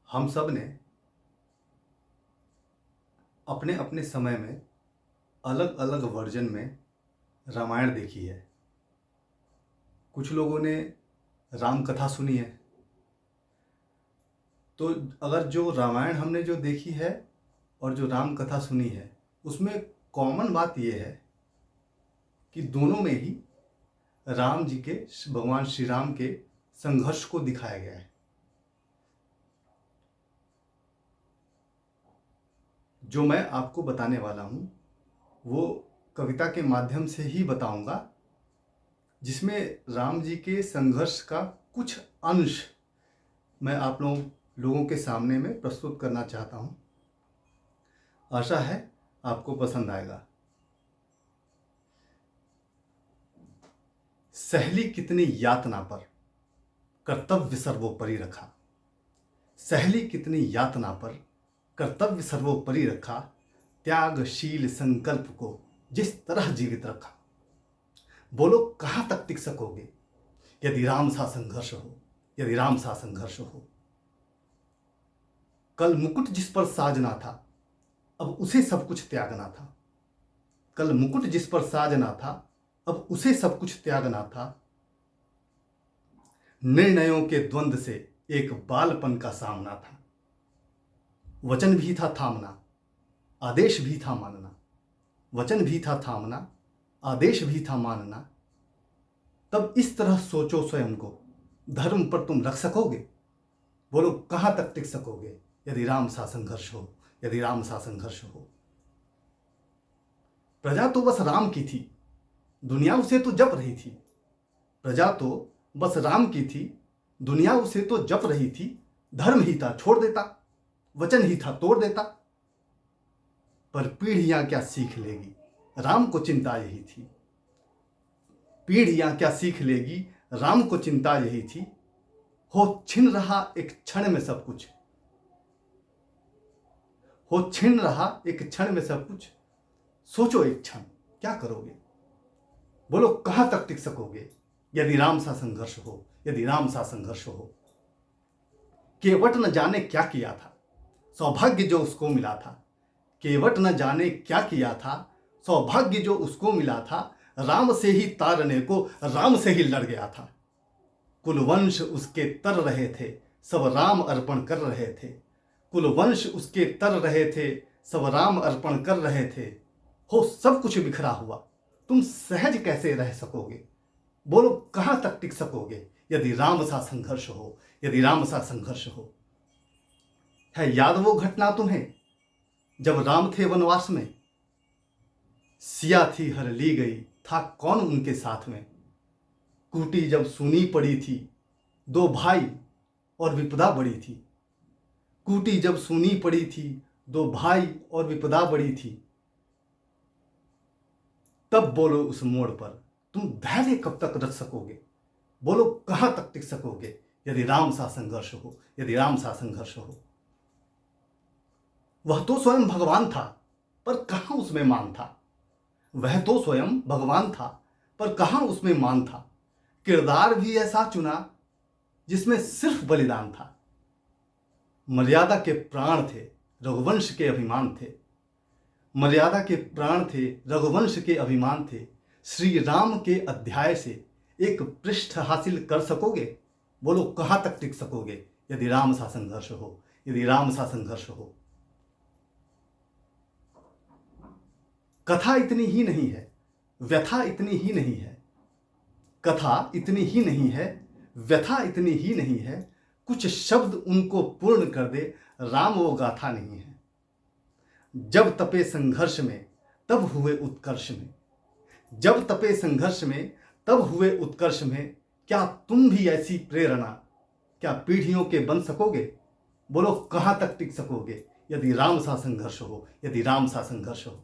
हम सब ने अपने अपने समय में अलग अलग वर्जन में रामायण देखी है। कुछ लोगों ने राम कथा सुनी है। तो अगर जो रामायण हमने जो देखी है और जो राम कथा सुनी है, उसमें कॉमन बात यह है कि दोनों में ही राम जी के, भगवान श्री राम के संघर्ष को दिखाया गया है। जो मैं आपको बताने वाला हूँ वो कविता के माध्यम से ही बताऊंगा, जिसमें राम जी के संघर्ष का कुछ अंश मैं आप लोगों के सामने में प्रस्तुत करना चाहता हूँ। आशा है आपको पसंद आएगा। सहली कितनी यातना पर कर्तव्य सर्वोपरि रखा। सहली कितनी यातना पर कर्तव्य सर्वोपरि रखा। त्यागशील संकल्प को जिस तरह जीवित रखा। बोलो कहाँ तक टिक सकोगे यदि राम सा संघर्ष हो, यदि राम सा संघर्ष हो। कल मुकुट जिस पर साजना था, अब उसे सब कुछ त्यागना था। कल मुकुट जिस पर साजना था, अब उसे सब कुछ त्यागना था। निर्णयों के द्वंद्व से एक बालपन का सामना था। वचन भी था थामना, आदेश भी था मानना। वचन भी था थामना, आदेश भी था मानना। तब इस तरह सोचो स्वयं को, धर्म पर तुम रख सकोगे। बोलो कहाँ तक टिक सकोगे यदि राम सा संघर्ष हो, यदि राम सा संघर्ष हो। प्रजा तो बस राम की थी, दुनिया उसे तो जप रही थी। प्रजा तो बस राम की थी, दुनिया उसे तो जप रही थी। धर्म ही था छोड़ देता, वचन ही था तोड़ देता। पर पीढ़ियां क्या सीख लेगी, राम को चिंता यही थी। पीढ़ियां क्या सीख लेगी, राम को चिंता यही थी। हो छिन रहा एक क्षण में सब कुछ, हो छिन रहा एक क्षण में सब कुछ। सोचो एक क्षण क्या करोगे। बोलो कहां तक टिक सकोगे यदि राम सा संघर्ष हो, यदि राम सा संघर्ष हो। केवट न जाने क्या किया था, सौभाग्य जो उसको मिला था। केवट न जाने क्या किया था, सौभाग्य जो उसको मिला था। राम से ही तारने को राम से ही लड़ गया था। कुलवंश उसके तर रहे थे, सब राम अर्पण कर रहे थे। कुलवंश उसके तर रहे थे, सब राम अर्पण कर रहे थे। हो सब कुछ बिखरा हुआ, तुम सहज कैसे रह सकोगे। बोलो कहाँ तक टिक सकोगे यदि राम सा संघर्ष हो, यदि राम सा संघर्ष हो। है याद वो घटना तुम्हें जब राम थे वनवास में। सिया थी हर ली गई, था कौन उनके साथ में। कूटी जब सुनी पड़ी थी, दो भाई और विपदा बड़ी थी। कूटी जब सुनी पड़ी थी, दो भाई और विपदा बड़ी थी। तब बोलो उस मोड़ पर तुम धैर्य कब तक रख सकोगे। बोलो कहां तक टिक सकोगे यदि राम सा संघर्ष हो, यदि राम सा संघर्ष हो। वह तो स्वयं भगवान था पर कहां उसमें मान था। वह तो स्वयं भगवान था पर कहां उसमें मान था। किरदार भी ऐसा चुना जिसमें सिर्फ बलिदान था। मर्यादा के प्राण थे, रघुवंश के अभिमान थे। मर्यादा के प्राण थे, रघुवंश के अभिमान थे। श्री राम के अध्याय से एक पृष्ठ हासिल कर सकोगे। बोलो कहां तक टिक सकोगे यदि राम सा संघर्ष हो, यदि राम सा संघर्ष हो। कथा इतनी ही नहीं है, व्यथा इतनी ही नहीं है। कथा इतनी ही नहीं है, व्यथा इतनी ही नहीं है। कुछ शब्द उनको पूर्ण कर दे, राम वो गाथा नहीं है। जब तपे संघर्ष में तब हुए उत्कर्ष में। जब तपे संघर्ष में तब हुए उत्कर्ष में। क्या तुम भी ऐसी प्रेरणा, क्या पीढ़ियों के बन सकोगे। बोलो कहां तक टिक सकोगे यदि राम सा संघर्ष हो, यदि राम सा संघर्ष हो।